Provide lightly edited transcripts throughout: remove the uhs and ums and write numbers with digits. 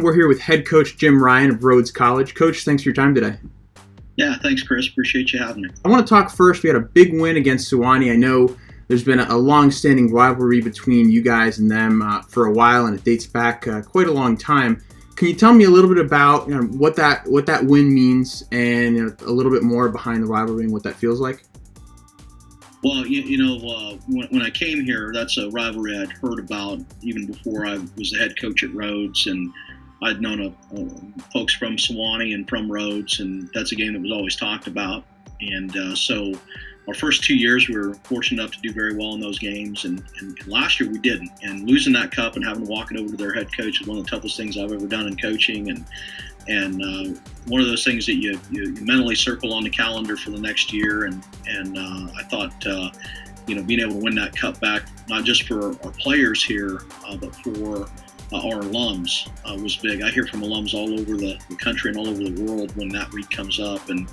We're here with head coach Jim Ryan of Rhodes College. Coach, thanks for your time today. Yeah, thanks, Chris. Appreciate you having me. I want to talk first. We had a big win against Sewanee. I know there's been a long-standing rivalry between you guys and them for a while, and it dates back quite a long time. Can you tell me a little bit about what that win means, and a little bit more behind the rivalry and what that feels like? Well, when I came here, that's a rivalry I'd heard about even before I was the head coach at Rhodes, and I'd known folks from Sewanee and from Rhodes, and that's a game that was always talked about. And so our first 2 years, we were fortunate enough to do very well in those games, and last year we didn't. And losing that cup and having to walk it over to their head coach is one of the toughest things I've ever done in coaching, and one of those things that you mentally circle on the calendar for the next year. And I thought, being able to win that cup back, not just for our players here, but for our alums was big. I hear from alums all over the country and all over the world when that week comes up, and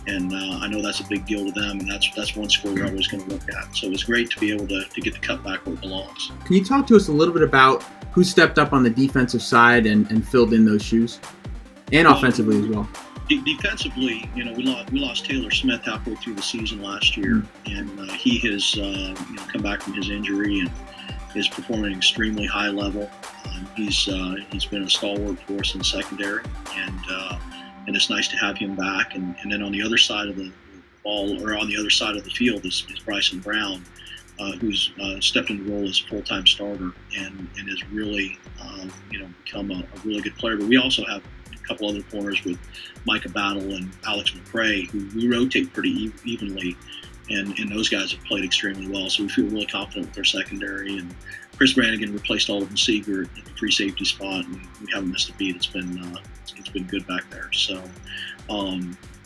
I know that's a big deal to them, and that's one score they're always going to look at. So it was great to be able to get the cup back where it belongs. Can you talk to us a little bit about who stepped up on the defensive side and filled in those shoes, and offensively as well? Defensively, we lost Taylor Smith halfway through the season last year, and he has come back from his injury and is performing at an extremely high level. He's been a stalwart for us in secondary, and it's nice to have him back. And then on the other side of the ball, or on the other side of the field, is Bryson Brown, who's stepped into the role as a full-time starter and has really become a really good player. But we also have a couple other corners with Micah Battle and Alex McRae, who we rotate pretty evenly. And those guys have played extremely well, so we feel really confident with our secondary. And Chris Brannigan replaced Alden Seeger at the free safety spot, and we haven't missed a beat. It's been good back there. So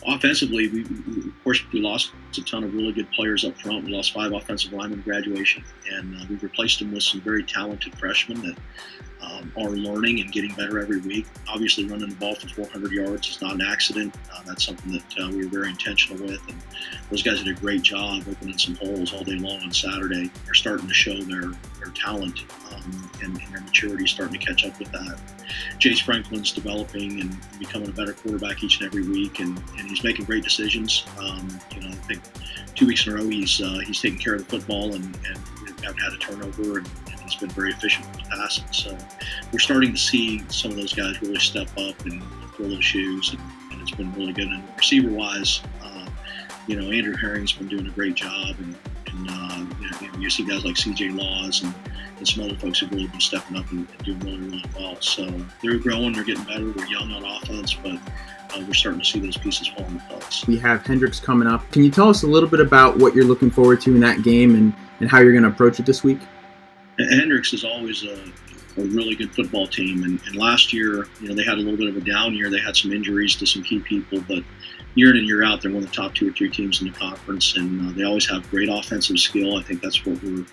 offensively, we lost a ton of really good players up front. We lost 5 offensive linemen to graduation, and we've replaced them with some very talented freshmen that are learning and getting better every week. Obviously, running the ball for 400 yards is not an accident. That's something that we were very intentional with, and those guys did a great job opening some holes all day long on Saturday. They're starting to show their talent, and their maturity is starting to catch up with that. Jace Franklin's developing and becoming a better quarterback each and every week, and he's making great decisions. I think 2 weeks in a row he's taken care of the football, and we haven't had a turnover, and he's been very efficient with passing. So we're starting to see some of those guys really step up and fill those shoes, and it's been really good. And receiver-wise, Andrew Herring's been doing a great job, and you see guys like C.J. Laws and some other folks who've really been stepping up and doing really, really well. So they're growing, they're getting better, they're young on offense, but we're starting to see those pieces fall into place. We have Hendrix coming up. Can you tell us a little bit about what you're looking forward to in that game and how you're going to approach it this week? Hendrix is always a really good football team, and last year, they had a little bit of a down year. They had some injuries to some key people, but year in and year out, they're one of the top 2 or 3 teams in the conference, and they always have great offensive skill. I think that's what we're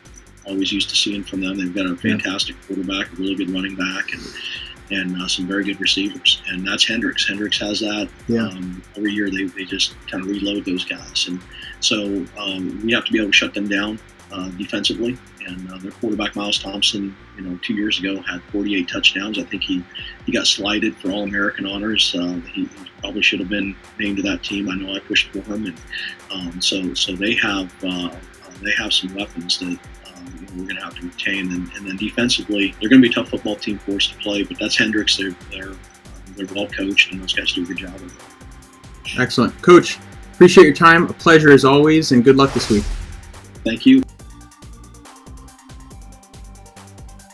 always used to seeing from them. They've got a fantastic quarterback, a really good running back, and some very good receivers, and that's Hendrix. Hendrix has that. Every year they just kind of reload those guys, and so we have to be able to shut them down defensively. And their quarterback, Miles Thompson, 2 years ago had 48 touchdowns. I think he got slighted for All-American honors. He probably should have been named to that team. I know I pushed for him, and so they have some weapons that we're going to have to retain. And then defensively, they're going to be a tough football team for us to play. But that's Hendrix. They're well coached, and those guys do a good job of it. Excellent, Coach. Appreciate your time. A pleasure as always, and good luck this week. Thank you.